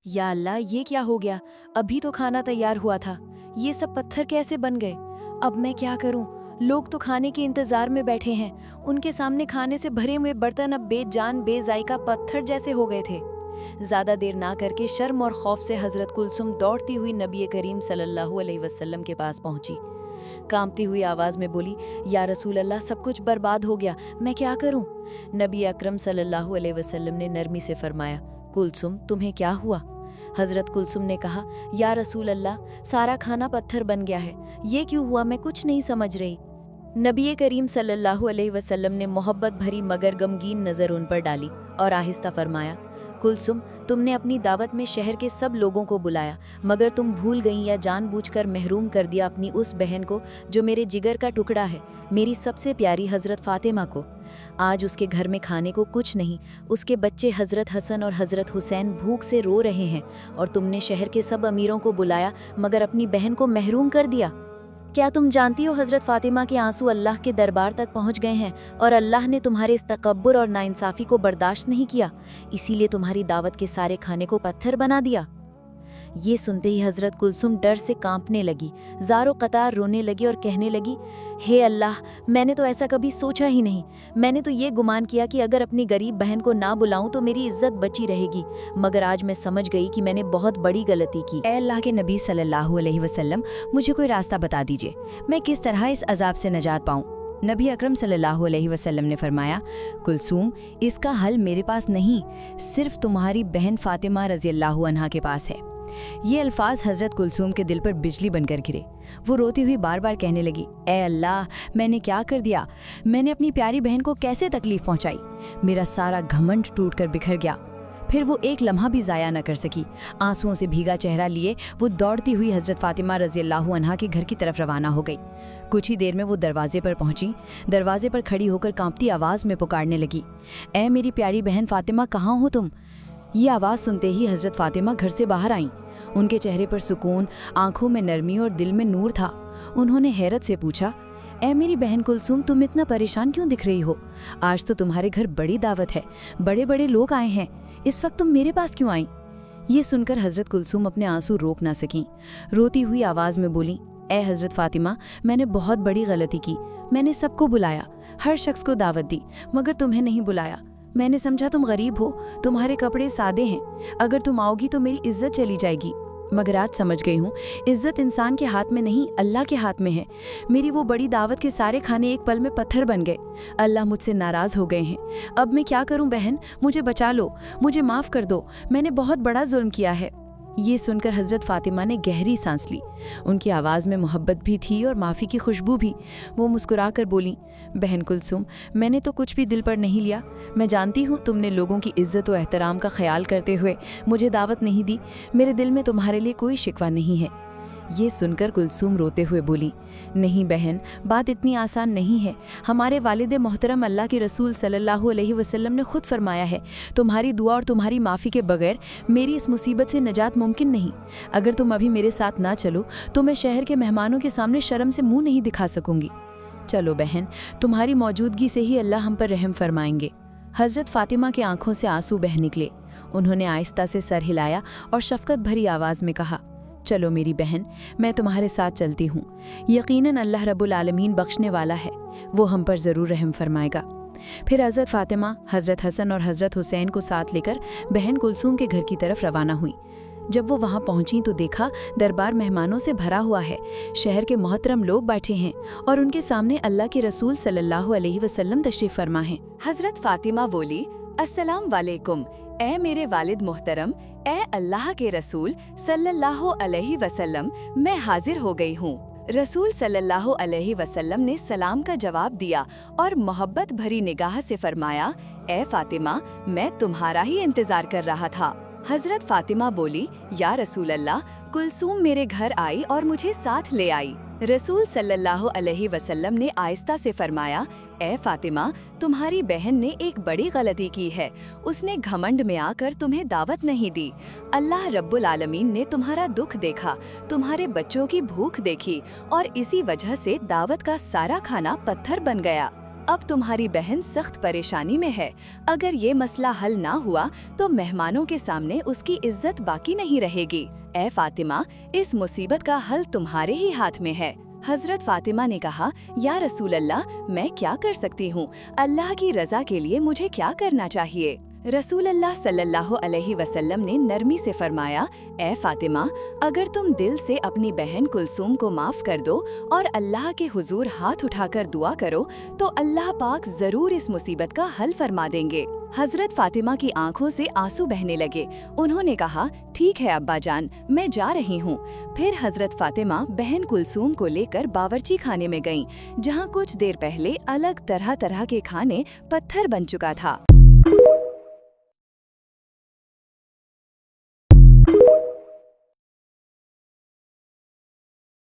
या अल्लाह, ये क्या हो गया? अभी तो खाना तैयार हुआ था, ये सब पत्थर कैसे बन गए? अब मैं क्या करूं? लोग तो खाने के इंतजार में बैठे हैं, उनके सामने खाने से भरे हुए बर्तन अब बेजान बेजायका पत्थर जैसे हो गए थे। ज्यादा देर ना करके शर्म और खौफ से हजरत कुलसुम दौड़ती हुई नबी करीम सल्लल्लाहु अलैहि वसल्लम के पास पहुंची। कांपती हुई आवाज में बोली, या रसूल अल्लाह, सब कुछ बर्बाद हो गया, मैं क्या करूं? नबी अकरम सल्लल्लाहु अलैहि वसल्लम ने नरमी से फरमाया, कुलसुम, तुम्हें क्या हुआ? हजरत कुलसुम ने कहा, या रसूल अल्लाह, सारा खाना पत्थर बन गया है, ये क्यों हुआ, मैं कुछ नहीं समझ रही। नबी करीम सल्लल्लाहु अलैहि वसल्लम ने मोहब्बत भरी मगर गमगीन नज़र उन पर डाली और आहिस्ता फरमाया, कुलसुम, तुमने अपनी दावत में शहर के सब लोगों को बुलाया, मगर तुम भूल गई या जानबूझकर महरूम कर दिया अपनी उस बहन को जो मेरे जिगर का टुकड़ा है, मेरी सबसे प्यारी हज़रत फ़ातिमा को। आज उसके घर में खाने को कुछ नहीं, उसके बच्चे हज़रत हसन और हज़रत हुसैन भूख से रो रहे हैं, और तुमने शहर के सब अमीरों को बुलाया मगर अपनी बहन को महरूम कर दिया। क्या तुम जानती हो हज़रत फ़ातिमा के आंसू अल्लाह के दरबार तक पहुंच गए हैं, और अल्लाह ने तुम्हारे इस तकब्बुर और नाइंसाफ़ी को बर्दाश्त नहीं किया, इसीलिए तुम्हारी दावत के सारे खाने को पत्थर बना दिया। ये सुनते ही हज़रत कुलसुम डर से कांपने लगी, ज़ारो कतार रोने लगी और कहने लगी, हे अल्लाह, मैंने तो ऐसा कभी सोचा ही नहीं। मैंने तो ये गुमान किया कि अगर अपनी गरीब बहन को ना बुलाऊं तो मेरी इज्जत बची रहेगी, मगर आज मैं समझ गई कि मैंने बहुत बड़ी गलती की। ए अल्लाह के नबी सल्लल्लाहु अलैहि वसल्लम, मुझे कोई रास्ता बता दीजिए, मैं किस तरह इस अजाब से नजात पाऊं। नबी अकरम सल्लल्लाहु अलैहि वसल्लम ने फरमाया, कुलसूम, इसका हल मेरे पास नहीं, सिर्फ तुम्हारी बहन फातिमा रज़ी अल्लाहु अन्हा के पास है। ये अल्फाज हज़रत कुलसूम के दिल पर बिजली बनकर गिरे। वो रोती हुई बार बार कहने लगी, ए अल्लाह, मैंने क्या कर दिया? मैंने अपनी प्यारी बहन को कैसे तकलीफ पहुंचाई? मेरा सारा घमंड टूटकर बिखर गया। फिर वो एक लम्हा भी ज़ाया न कर सकी। आंसुओं से भीगा चेहरा लिए वो दौड़ती हुई हज़रत फ़ातिमा रज़ी अल्लाहु अन्हा के घर की तरफ रवाना हो गई। कुछ ही देर में वो दरवाजे पर पहुंची। दरवाजे पर खड़ी होकर कांपती आवाज़ में पुकारने लगी, ए मेरी प्यारी बहन फ़ातिमा, कहाँ हो तुम? ये आवाज़ सुनते ही हज़रत फ़ातिमा घर से बाहर आईं। उनके चेहरे पर सुकून, आंखों में नरमी और दिल में नूर था। उन्होंने हैरत से पूछा, ए मेरी बहन कुलसूम, तुम इतना परेशान क्यों दिख रही हो? आज तो तुम्हारे घर बड़ी दावत है, बड़े बड़े लोग आए हैं, इस वक्त तुम मेरे पास क्यों आई? ये सुनकर हज़रत कुलसूम अपने आंसू रोक ना सकीं। रोती हुई आवाज़ में बोली, ए हज़रत फ़ातिमा, मैंने बहुत बड़ी गलती की। मैंने सबको बुलाया, हर शख्स को दावत दी, मगर तुम्हें नहीं बुलाया। मैंने समझा तुम गरीब हो, तुम्हारे कपड़े सादे हैं, अगर तुम आओगी तो मेरी इज्जत चली जाएगी। मगर आज समझ गई हूँ, इज्जत इंसान के हाथ में नहीं, अल्लाह के हाथ में है। मेरी वो बड़ी दावत के सारे खाने एक पल में पत्थर बन गए। अल्लाह मुझसे नाराज़ हो गए हैं। अब मैं क्या करूँ बहन? मुझे बचा लो, मुझे माफ़ कर दो, मैंने बहुत बड़ा जुल्म किया है। ये सुनकर हज़रत फ़ातिमा ने गहरी सांस ली। उनकी आवाज़ में मोहब्बत भी थी और माफ़ी की खुशबू भी। वो मुस्कुरा कर बोली, बहन कुलसूम, मैंने तो कुछ भी दिल पर नहीं लिया। मैं जानती हूँ तुमने लोगों की इज़्ज़त और एहतराम का ख्याल करते हुए मुझे दावत नहीं दी। मेरे दिल में तुम्हारे लिए कोई शिकवा नहीं है। ये सुनकर कुलसूम रोते हुए बोली, नहीं बहन, बात इतनी आसान नहीं है। हमारे वालिद मोहतरम अल्लाह के रसूल सल्लल्लाहु अलैहि वसल्लम ने खुद फरमाया है, तुम्हारी दुआ और तुम्हारी माफ़ी के बगैर मेरी इस मुसीबत से नजात मुमकिन नहीं। अगर तुम अभी मेरे साथ ना चलो तो मैं शहर के मेहमानों के सामने शर्म से मुँह नहीं दिखा सकूंगी। चलो बहन, तुम्हारी मौजूदगी से ही अल्लाह हम पर रहम फरमाएंगे। हज़रत फ़ातिमा की आंखों से आंसू बह निकले। उन्होंने आहिस्ता से सर हिलाया और शफ़क़त भरी आवाज़ में कहा, चलो मेरी बहन, मैं तुम्हारे साथ चलती हूँ। यकीनन अल्लाह रब्बुल आलमीन बख्शने वाला है, वो हम पर ज़रूर रहम फरमाएगा। फिर हज़रत फ़ातिमा हज़रत हसन और हज़रत हुसैन को साथ लेकर बहन कुलसूम के घर की तरफ रवाना हुई। जब वो वहाँ पहुँची तो देखा दरबार मेहमानों से भरा हुआ है। शहर के मोहतरम लोग बैठे हैं और उनके सामने अल्लाह के रसूल सल्लल्लाहु अलैहि वसल्लम तशरीफ़ फरमा हैं। हज़रत फ़ातिमा बोली, अस्सलाम वालेकुम, ए मेरे वालिद मोहतरम, ए अल्लाह के रसूल सल्लल्लाहु अलैहि वसल्लम, मैं हाजिर हो गई हूँ। रसूल सल्लल्लाहु अलैहि वसल्लम ने सलाम का जवाब दिया और मोहब्बत भरी निगाह से फरमाया, ए फातिमा, मैं तुम्हारा ही इंतजार कर रहा था। हज़रत फ़ातिमा बोली, या रसूल अल्लाह, कुलसूम मेरे घर आई और मुझे साथ ले आई। रसूल सल्लल्लाहु अलैहि वसल्लम ने आहिस्ता से फरमाया, ए फातिमा, तुम्हारी बहन ने एक बड़ी गलती की है। उसने घमंड में आकर तुम्हें दावत नहीं दी। अल्लाह रब्बुल आलमीन ने तुम्हारा दुख देखा, तुम्हारे बच्चों की भूख देखी और इसी वजह से दावत का सारा खाना पत्थर बन गया। अब तुम्हारी बहन सख्त परेशानी में है। अगर ये मसला हल ना हुआ तो मेहमानों के सामने उसकी इज्जत बाकी नहीं रहेगी। ए फातिमा, इस मुसीबत का हल तुम्हारे ही हाथ में है। हजरत फातिमा ने कहा, या रसूल अल्लाह, मैं क्या कर सकती हूँ? अल्लाह की रजा के लिए मुझे क्या करना चाहिए? रसूल अल्लाह सल्लल्लाहु अलैहि वसल्लम ने नरमी से फरमाया, ए फातिमा, अगर तुम दिल से अपनी बहन कुलसूम को माफ़ कर दो और अल्लाह के हुजूर हाथ उठाकर दुआ करो तो अल्लाह पाक ज़रूर इस मुसीबत का हल फरमा देंगे। हजरत फातिमा की आंखों से आंसू बहने लगे। उन्होंने कहा, ठीक है अब्बा जान, मैं जा रही हूँ। फिर हजरत फातिमा बहन कुलसूम को लेकर बावर्ची खाने में गईं, जहाँ कुछ देर पहले अलग तरह तरह के खाने पत्थर बन चुका था।